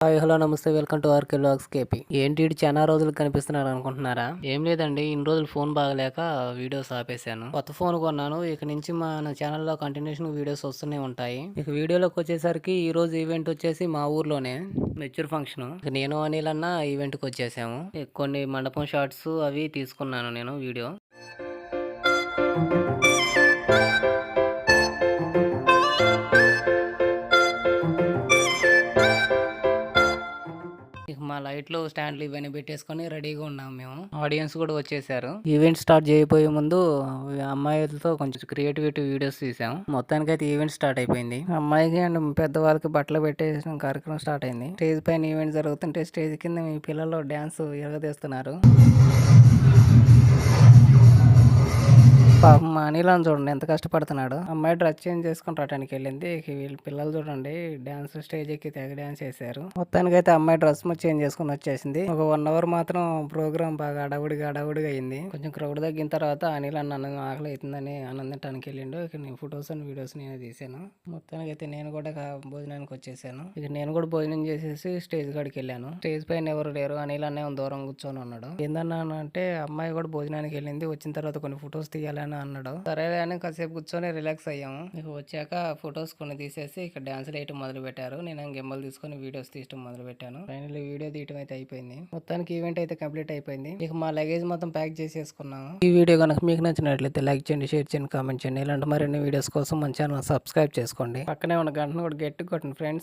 Hi hello నమస్తే welcome to RK logs KP. ఏంటి ఈడు చాలా రోజులు కనిపిస్తున్నారు అనుకుంటున్నారా? ఏం లేదండి, ఇన్ని రోజులు ఫోన్ బాగలేక వీడియోస్ ఆపేశాను. కొత్త ఫోన్ కొన్నాను. ఇక నుంచి మన ఛానల్లో కంటిన్యూషన్ వీడియోస్ వస్తూనే ఉంటాయి. ఇక వీడియోలోకి వచ్చేసరికి ఈ రోజు ఈవెంట్ వచ్చేసి మా ఊర్లోనే మెచ్యూర్ ఫంక్షన్. నేను అనిల్ అన్న ఈవెంట్ కి వచ్చేసాము. కొన్ని మండపం షార్ట్స్ అవి తీసుకున్నాను నేను వీడియో. ఇక మా లైట్లు స్టాండ్లు ఇవన్నీ పెట్టేసుకొని రెడీగా ఉన్నాం మేము. ఆడియన్స్ కూడా వచ్చేసారు. ఈవెంట్ స్టార్ట్ చేయబోయే ముందు అమ్మాయిలతో కొంచెం క్రియేటివిటీ వీడియోస్ తీసాం. మొత్తానికి అయితే ఈవెంట్ స్టార్ట్ అయిపోయింది. అమ్మాయికి అండ్ పెద్దవాళ్ళకి బట్టలు పెట్టేసిన కార్యక్రమం స్టార్ట్ అయింది. స్టేజ్ పైన ఈవెంట్ జరుగుతుంటే స్టేజ్ కింద మీ పిల్లలు డాన్స్ ఎరగదీస్తున్నారు. పాపం మా అనిలని చూడండి ఎంత కష్టపడుతున్నాడు. అమ్మాయి డ్రెస్ చేంజ్ చేసుకుని రావడానికి వెళ్ళింది. వీళ్ళ పిల్లలు చూడండి డాన్స్ స్టేజ్ ఎక్కి తెగ డాన్స్ చేశారు. మొత్తానికి అయితే అమ్మాయి డ్రెస్ చేంజ్ చేసుకుని వచ్చేసింది. ఒక 1 అవర్ మాత్రం ప్రోగ్రామ్ బాగా అడవుడిగా అయింది. కొంచెం క్రౌడ్ తగ్గిన తర్వాత అనిల్ అన్న ఆకలి అవుతుందని ఆనందించడానికి వెళ్ళిండు. ఇక నేను ఫొటోస్ అండ్ వీడియోస్ నేను తీసాను. మొత్తానికి అయితే నేను కూడా భోజనానికి వచ్చేసాను. ఇక నేను కూడా భోజనం చేసేసి స్టేజ్ కాడికి వెళ్ళాను. స్టేజ్ పైన ఎవరు లేరు. అనిల్ అనే దూరం కూర్చొని ఉన్నాడు. ఏందన్నా అంటే అమ్మాయి కూడా భోజనానికి వెళ్ళింది. వచ్చిన తర్వాత కొన్ని ఫొటోస్ తీయాలని అన్నాడు. సరే అని కాసేపు కూర్చొని రిలాక్స్ అయ్యాము. ఇక వచ్చాక ఫొటోస్ కొన్ని తీసేసి ఇక్కడ డాన్స్ వేయటం మొదలు పెట్టారు. నేను గింబల్ తీసుకొని వీడియోస్ తీయడం మొదలు పెట్టాను. ఫైనల్లీ వీడియో తీయటం అయితే అయిపోయింది. మొత్తానికి ఈవెంట్ అయితే కంప్లీట్ అయిపోయింది. ఇక మా లగేజ్ మొత్తం ప్యాక్ చేసేసుకున్నాము. ఈ వీడియో కనుక మీకు నచ్చినట్లయితే లైక్ చేయండి, షేర్ చేయండి, కామెంట్ చేయండి. ఇలాంటి మరిన్ని వీడియోస్ కోసం మన ఛానల్ సబ్స్క్రైబ్ చేసుకోండి. పక్కనే ఉన్న గంటను కూడా గట్టి కొట్టండి ఫ్రెండ్స్.